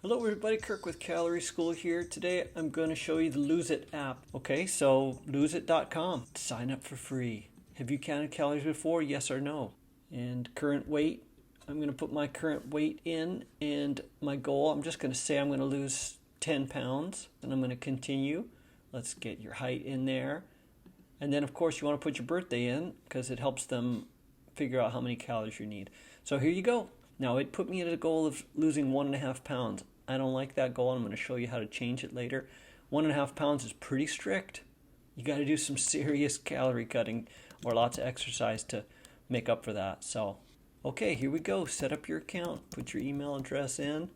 Hello everybody, Kirk with Calorie School here. Today I'm going to show you the Loseit app. Okay, so loseit.com. Sign up for free. Have you counted calories before? Yes or no? And current weight. I'm going to put my current weight in and my goal. I'm just going to say I'm going to lose 10 pounds and I'm going to continue. Let's get your height in there. And then of course you want to put your birthday in because it helps them figure out how many calories you need. So here you go. Now it put me at a goal of losing 1.5 pounds. I don't like that goal. I'm going to show you how to change it later. 1.5 pounds is pretty strict. You got to do some serious calorie cutting or lots of exercise to make up for that. So, okay, here we go. Set up your account, put your email address in,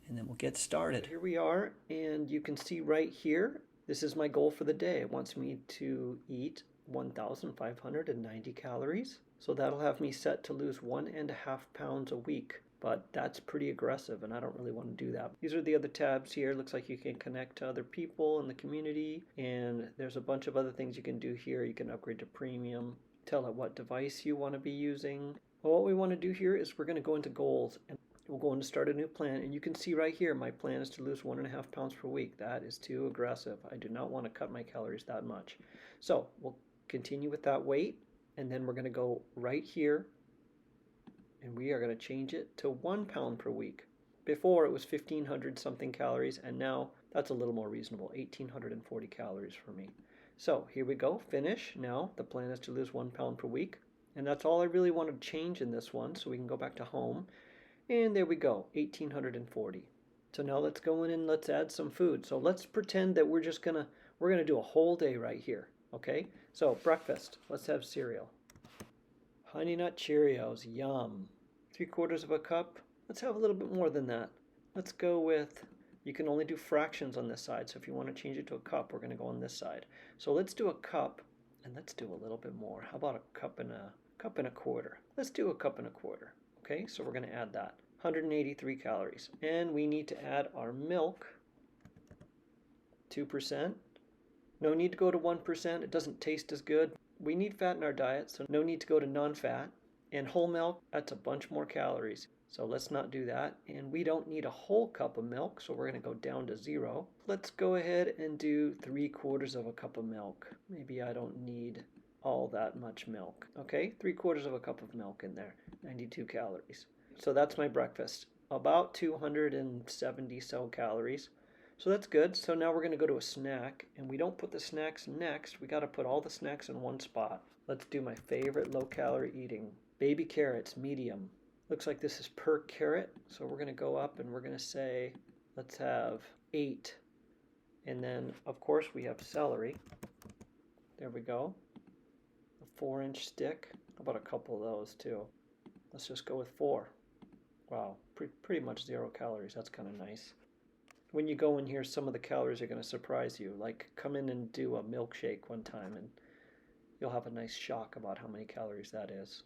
and then we'll get started. Here we are, and you can see right here, this is my goal for the day. It wants me to eat 1,590 calories. So that'll have me set to lose 1.5 pounds a week. But that's pretty aggressive and I don't really want to do that. These are the other tabs here. Looks like you can connect to other people in the community, and there's a bunch of other things you can do here. You can upgrade to premium, tell it what device you want to be using. Well, what we want to do here is we're going to go into goals and we'll go in to start a new plan, and you can see right here my plan is to lose 1.5 pounds per week. That is too aggressive. I do not want to cut my calories that much. So we'll continue with that weight, and then we're going to go right here and we are going to change it to 1 pound per week. Before it was 1,500 something calories, and now that's a little more reasonable, 1,840 calories for me. So here we go, finish. Now the plan is to lose 1 pound per week, and that's all I really want to change in this one, so we can go back to home, and there we go, 1,840. So now let's go in and let's add some food. So let's pretend that we're gonna do a whole day right here, okay? So breakfast, let's have cereal. Honey Nut Cheerios, yum. 3/4 of a cup. Let's have a little bit more than that. Let's go with, you can only do fractions on this side, so if you want to change it to a cup, we're going to go on this side. So let's do a cup, and let's do a little bit more. How about a cup and a quarter? Let's do a cup and a quarter. Okay, so we're going to add that. 183 calories. And we need to add our milk, 2%. No need to go to 1%. It doesn't taste as good. We need fat in our diet, so no need to go to non-fat. And whole milk, that's a bunch more calories. So let's not do that. And we don't need a whole cup of milk, so we're going to go down to 0. Let's go ahead and do 3/4 of a cup of milk. Maybe I don't need all that much milk. Okay, 3/4 of a cup of milk in there, 92 calories. So that's my breakfast, about 270 so calories. So that's good. So now we're going to go to a snack, and we don't put the snacks next. We got to put all the snacks in one spot. Let's do my favorite low-calorie eating. Baby carrots, medium. Looks like this is per carrot, so we're going to go up and we're going to say, let's have 8. And then, of course, we have celery. There we go. A 4-inch stick. How about a couple of those, too? Let's just go with 4. Wow, pretty much 0 calories. That's kind of nice. When you go in here, some of the calories are going to surprise you. Like, come in and do a milkshake one time, and you'll have a nice shock about how many calories that is.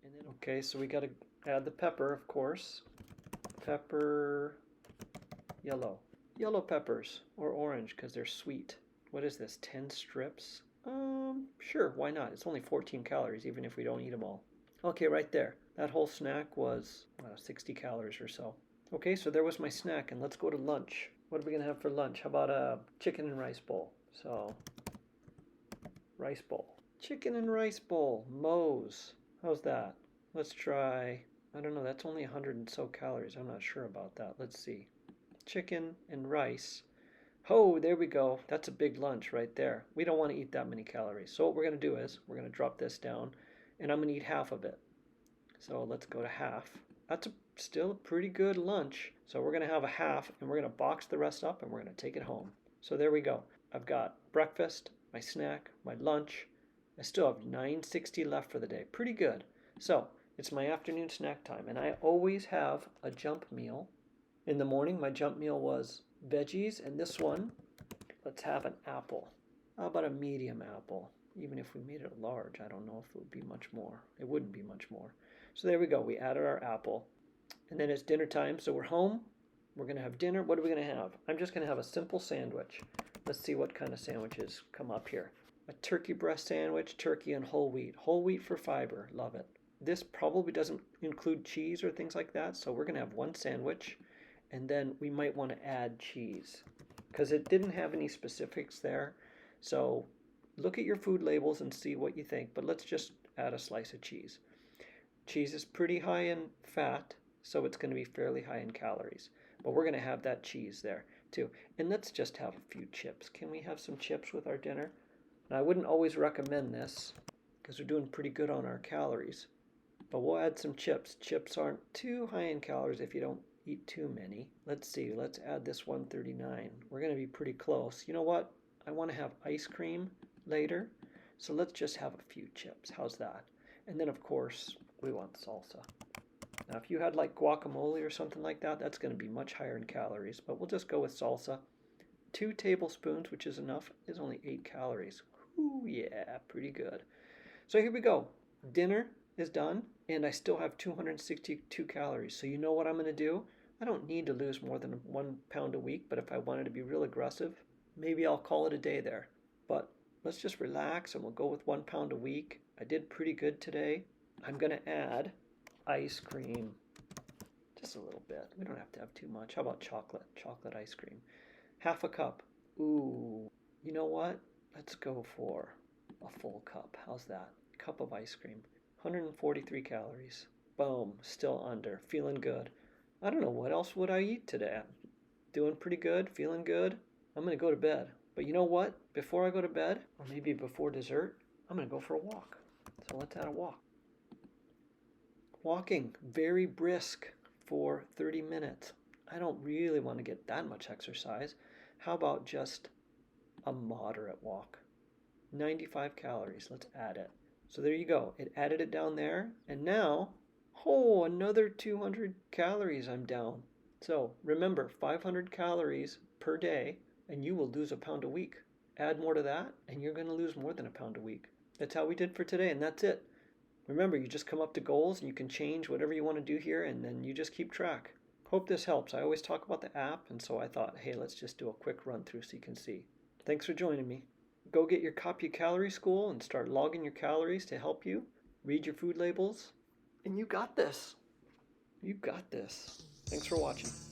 And then, okay, so we got to add the pepper, of course. Pepper, yellow. Yellow peppers, or orange, because they're sweet. What is this, 10 strips? Sure, why not? It's only 14 calories, even if we don't eat them all. Okay, right there. That whole snack was 60 calories or so. Okay, so there was my snack, and let's go to lunch. What are we going to have for lunch? How about a chicken and rice bowl? So, rice bowl. Chicken and rice bowl, Moe's. How's that? Let's try, I don't know, that's only 100 and so calories. I'm not sure about that. Let's see. Chicken and rice. Oh, there we go. That's a big lunch right there. We don't want to eat that many calories. So what we're going to do is we're going to drop this down, and I'm going to eat half of it. So let's go to half. That's still a pretty good lunch. So we're going to have a half, and we're going to box the rest up, and we're going to take it home. So there we go. I've got breakfast, my snack, my lunch. I still have 960 left for the day. Pretty good. So it's my afternoon snack time, and I always have a jump meal. In the morning, my jump meal was veggies, and this one, let's have an apple. How about a medium apple? Even if we made it large, I don't know if it would be much more. It wouldn't be much more. So there we go. We added our apple. And then it's dinner time, so we're home. We're going to have dinner. What are we going to have? I'm just going to have a simple sandwich. Let's see what kind of sandwiches come up here. A turkey breast sandwich, turkey and whole wheat. Whole wheat for fiber. Love it. This probably doesn't include cheese or things like that, so we're going to have one sandwich. and then we might want to add cheese because it didn't have any specifics there. So look at your food labels and see what you think, but let's just add a slice of cheese. Cheese is pretty high in fat, so it's going to be fairly high in calories, but we're going to have that cheese there too. And let's just have a few chips. Can we have some chips with our dinner? Now, I wouldn't always recommend this because we're doing pretty good on our calories, but we'll add some chips. Chips aren't too high in calories if you don't eat too many. Let's see, let's add this 139. We're going to be pretty close. You know what? I want to have ice cream later, so let's just have a few chips. How's that? And then, of course, we want salsa. Now, if you had like guacamole or something like that, that's going to be much higher in calories, but we'll just go with salsa. 2 tablespoons, which is enough, is only 8 calories. Ooh, yeah, pretty good. So here we go. Dinner is done, and I still have 262 calories. So you know what I'm going to do? I don't need to lose more than 1 pound a week, but if I wanted to be real aggressive, maybe I'll call it a day there. But let's just relax, and we'll go with 1 pound a week. I did pretty good today. I'm going to add ice cream. Just a little bit. We don't have to have too much. How about chocolate? Chocolate ice cream. Half a cup. Ooh, you know what? Let's go for a full cup. How's that? Cup of ice cream. 143 calories. Boom. Still under. Feeling good. I don't know what else would I eat today. Doing pretty good. Feeling good. I'm going to go to bed. But you know what? Before I go to bed, or maybe before dessert, I'm going to go for a walk. So let's add a walk. Walking. Very brisk for 30 minutes. I don't really want to get that much exercise. How about just a moderate walk? 95 calories. Let's add it. So there you go. It added it down there. And now, another 200 calories I'm down. So remember, 500 calories per day, and you will lose a pound a week. Add more to that, and you're going to lose more than a pound a week. That's how we did for today, and that's it. Remember, you just come up to goals, and you can change whatever you want to do here, and then you just keep track. Hope this helps. I always talk about the app, and so I thought, hey, let's just do a quick run through so you can see. Thanks for joining me. Go get your copy of Calorie School and start logging your calories to help you. Read your food labels, and you got this. You got this. Thanks for watching.